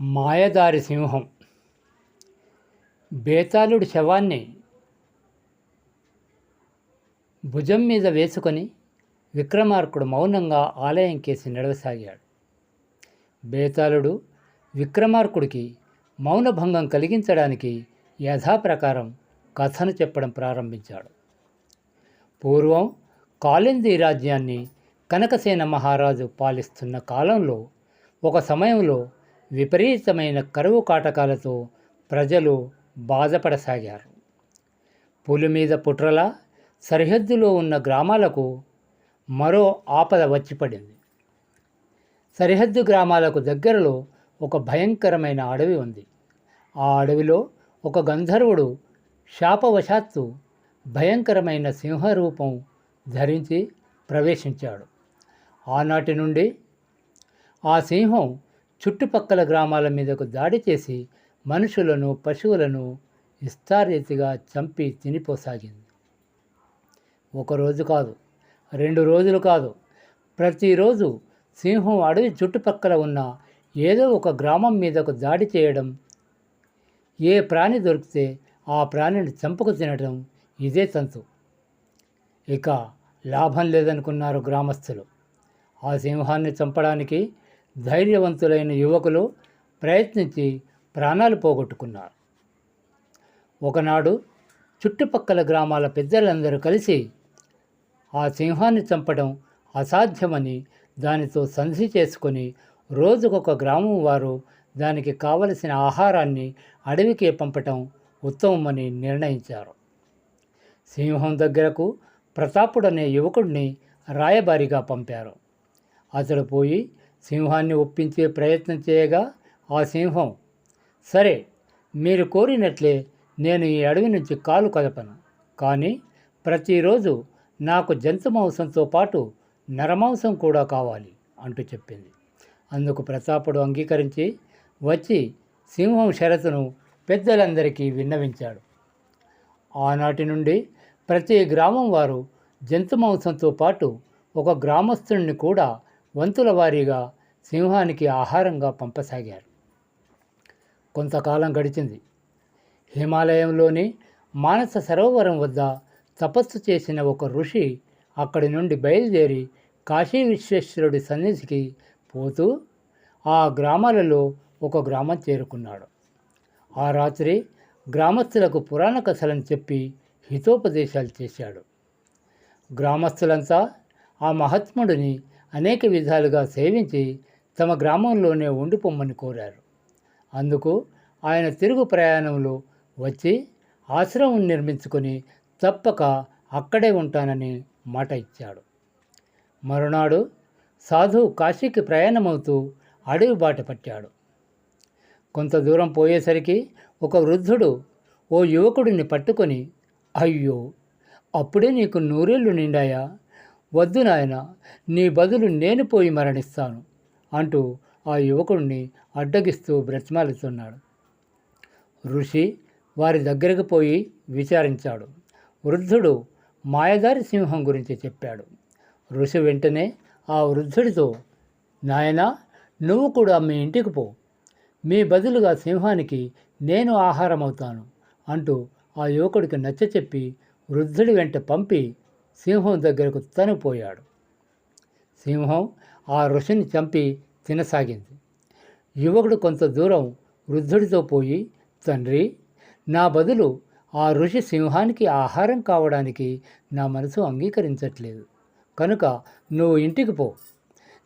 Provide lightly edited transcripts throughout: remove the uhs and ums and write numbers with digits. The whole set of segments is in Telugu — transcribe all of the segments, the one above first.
మాయదారి సింహం. బేతాళుడి శవాన్ని భుజం మీద వేసుకొని విక్రమార్కుడు మౌనంగా ఆలయం కేసి నడవసాగాడు. బేతాళుడు విక్రమార్కుడికి మౌనభంగం కలిగించడానికి యథాప్రకారం కథను చెప్పడం ప్రారంభించాడు. పూర్వం కాళింది రాజ్యాన్ని కనకసేన మహారాజు పాలిస్తున్న కాలంలో ఒక సమయంలో విపరీతమైన కరువు కాటకాలతో ప్రజలు బాధపడసాగారు. పులి మీద పుట్రల సరిహద్దులో ఉన్న గ్రామాలకు మరో ఆపద వచ్చిపడింది. సరిహద్దు గ్రామాలకు దగ్గరలో ఒక భయంకరమైన అడవి ఉంది. ఆ అడవిలో ఒక గంధర్వుడు శాపవశాత్తు భయంకరమైన సింహరూపం ధరించి ప్రవేశించాడు. ఆనాటి నుండి ఆ సింహం చుట్టుపక్కల గ్రామాల మీదకు దాడి చేసి మనుషులను పశువులను విస్తారీతిగా చంపి తినిపోసాగింది. ఒకరోజు కాదు, 2 రోజులు కాదు, ప్రతిరోజు సింహం అడవి చుట్టుపక్కల ఉన్న ఏదో ఒక గ్రామం మీదకు దాడి చేయడం, ఏ ప్రాణి దొరికితే ఆ ప్రాణిని చంపుకు తినడం ఇదే తంతు. ఇక లాభం లేదనుకున్నారు గ్రామస్తులు. ఆ సింహాన్ని చంపడానికి ధైర్యవంతులైన యువకులు ప్రయత్నించి ప్రాణాలు పోగొట్టుకున్నారు. ఒకనాడు చుట్టుపక్కల గ్రామాల పెద్దలందరూ కలిసి ఆ సింహాన్ని చంపడం అసాధ్యమని, దానితో సంధి చేసుకొని రోజుకొక గ్రామం వారు దానికి కావలసిన ఆహారాన్ని అడవికే పంపటం ఉత్తమమని నిర్ణయించారు. సింహం దగ్గరకు ప్రతాపుడనే యువకుడిని రాయబారిగా పంపారు. అతడు పోయి సింహాన్ని ఒప్పించే ప్రయత్నం చేయగా ఆ సింహం, సరే, మీరు కోరినట్లే నేను ఈ అడవి నుంచి కాలు కదపను, కానీ ప్రతిరోజు నాకు జంతు మాంసంతో పాటు నరమాంసం కూడా కావాలి అంటూ చెప్పింది. అందుకు ప్రతాపుడు అంగీకరించి వచ్చి సింహం షరతును పెద్దలందరికీ విన్నవించాడు. ఆనాటి నుండి ప్రతి గ్రామం వారు జంతు మాంసంతో పాటు ఒక గ్రామస్తుడిని కూడా వంతుల వారీగా సింహానికి ఆహారంగా పంపసాగారు. కొంతకాలం గడిచింది. హిమాలయంలోని మానస సరోవరం వద్ద తపస్సు చేసిన ఒక ఋషి అక్కడి నుండి బయలుదేరి కాశీ విశ్వేశ్వరుడి సన్నిధికి పోతూ ఆ గ్రామాలలో ఒక గ్రామం చేరుకున్నాడు. ఆ రాత్రి గ్రామస్తులకు పురాణ కథలను చెప్పి హితోపదేశాలు చేశాడు. గ్రామస్తులంతా ఆ మహాత్ముడిని అనేక విధాలుగా సేవించి తమ గ్రామంలోనే ఉండిపోమ్మని కోరారు. అందుకు ఆయన తిరుగు ప్రయాణంలో వచ్చి ఆశ్రమం నిర్మించుకొని తప్పక అక్కడే ఉంటానని మాట ఇచ్చాడు. మరునాడు సాధువు కాశీకి ప్రయాణమవుతూ అడవి బాట పట్టాడు. కొంత దూరం పోయేసరికి ఒక వృద్ధుడు ఓ యువకుడిని పట్టుకొని, అయ్యో, అప్పుడే నీకు 100 ఏళ్ళు నిండాయా? వద్దు నాయన, నీ బదులు నేను పోయి మరణిస్తాను అంటూ ఆ యువకుడిని అడ్డగిస్తూ బ్రతిమాలుతున్నాడు. ఋషి వారి దగ్గరకు పోయి విచారించాడు. వృద్ధుడు మాయదారి సింహం గురించి చెప్పాడు. ఋషి వెంటనే ఆ వృద్ధుడితో, నాయనా, నువ్వు కూడా మీ ఇంటికి పో, మీ బదులుగా సింహానికి నేను ఆహారం అవుతాను అంటూ ఆ యువకుడికి నచ్చచెప్పి వృద్ధుడి వెంట పంపి సింహం దగ్గరకు తను పోయాడు. సింహం ఆ ఋషిని చంపి తినసాగింది. యువకుడు కొంత దూరం వృద్ధుడితో పోయి, తండ్రి, నా బదులు ఆ ఋషి సింహానికి ఆహారం కావడానికి నా మనసు అంగీకరించట్లేదు, కనుక నువ్వు ఇంటికి పో,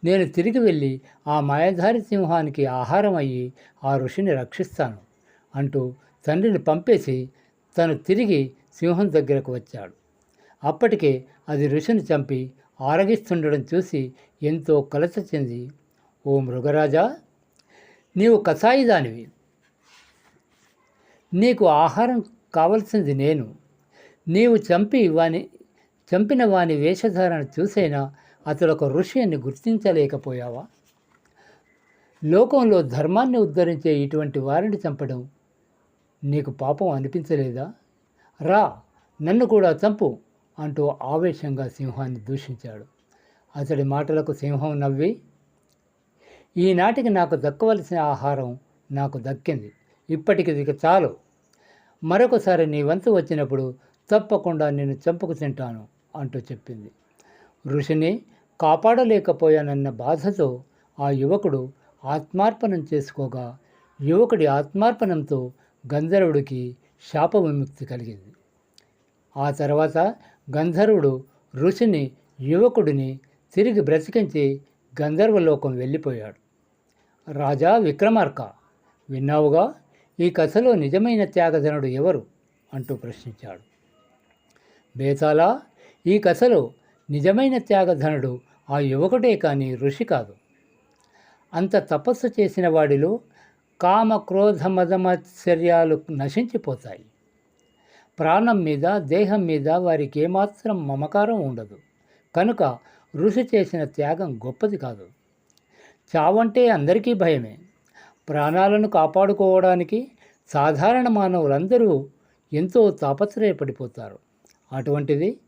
నేను తిరిగి వెళ్ళి ఆ మాయధారి సింహానికి ఆహారం అయ్యి ఆ ఋషిని రక్షిస్తాను అంటూ తండ్రిని పంపేసి తను తిరిగి సింహం దగ్గరకు వచ్చాడు. అప్పటికే అది ఋషిని చంపి ఆరగిస్తుండడం చూసి ఎంతో కలత చెంది, ఓ మృగరాజా, నీవు కసాయిదానివి, నీకు ఆహారం కావలసింది నేను, నీవు చంపిన వాని వేషధారణ చూసైనా అతడొక ఋషి అని గుర్తించలేకపోయావా? లోకంలో ధర్మాన్ని ఉద్ధరించే ఇటువంటి వారిని చంపడం నీకు పాపం అనిపించలేదా? రా, నన్ను కూడా చంపు అంటూ ఆవేశంగా సింహాన్ని దూషించాడు. అతడి మాటలకు సింహం నవ్వి, ఈనాటికి నాకు దక్కవలసిన ఆహారం నాకు దక్కింది. ఇప్పటికి ఇక చాలు. మరొకసారి నీ వంతు వచ్చినప్పుడు తప్పకుండా నిన్ను చంపుకు తింటాను అంటూ చెప్పింది. ఋషిని కాపాడలేకపోయానన్న బాధతో ఆ యువకుడు ఆత్మార్పణం చేసుకోగా యువకుడి ఆత్మార్పణంతో గంధర్వుడికి శాప విముక్తి కలిగింది. ఆ తర్వాత గంధర్వుడు ఋషిని యువకుడిని తిరిగి బ్రతికించి గంధర్వలోకం వెళ్ళిపోయాడు. రాజా విక్రమార్క, విన్నావుగా, ఈ కథలో నిజమైన త్యాగధనుడు ఎవరు అంటూ ప్రశ్నించాడు. బేతాళా, ఈ కథలో నిజమైన త్యాగధనుడు ఆ యువకుడే కానీ ఋషి కాదు. అంత తపస్సు చేసిన వాడిలో కామ క్రోధ మదమత్సర్యాలు నశించిపోతాయి. ప్రాణం మీద దేహం మీద వారికి ఏమాత్రం మమకారం ఉండదు. కనుక ఋషి చేసిన త్యాగం గొప్పది కాదు. చావంటే అందరికీ భయమే. ప్రాణాలను కాపాడుకోవడానికి సాధారణ మానవులందరూ ఎంతో తాపత్రయపడిపోతారు. అటువంటిది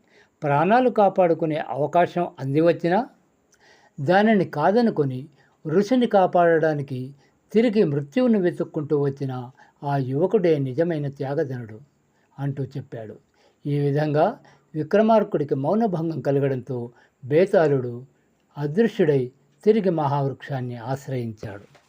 ప్రాణాలు కాపాడుకునే అవకాశం అందివచ్చినా దానిని కాదనుకొని ఋషిని కాపాడడానికి తిరిగి మృత్యువును వెతుక్కుంటూ వచ్చిన ఆ యువకుడే నిజమైన త్యాగధనుడు అంటూ చెప్పాడు. ఈ విధంగా విక్రమార్కుడికి మౌనభంగం కలగడంతో బేతాళుడు అదృశ్యుడై తిరిగి మహావృక్షాన్ని ఆశ్రయించాడు.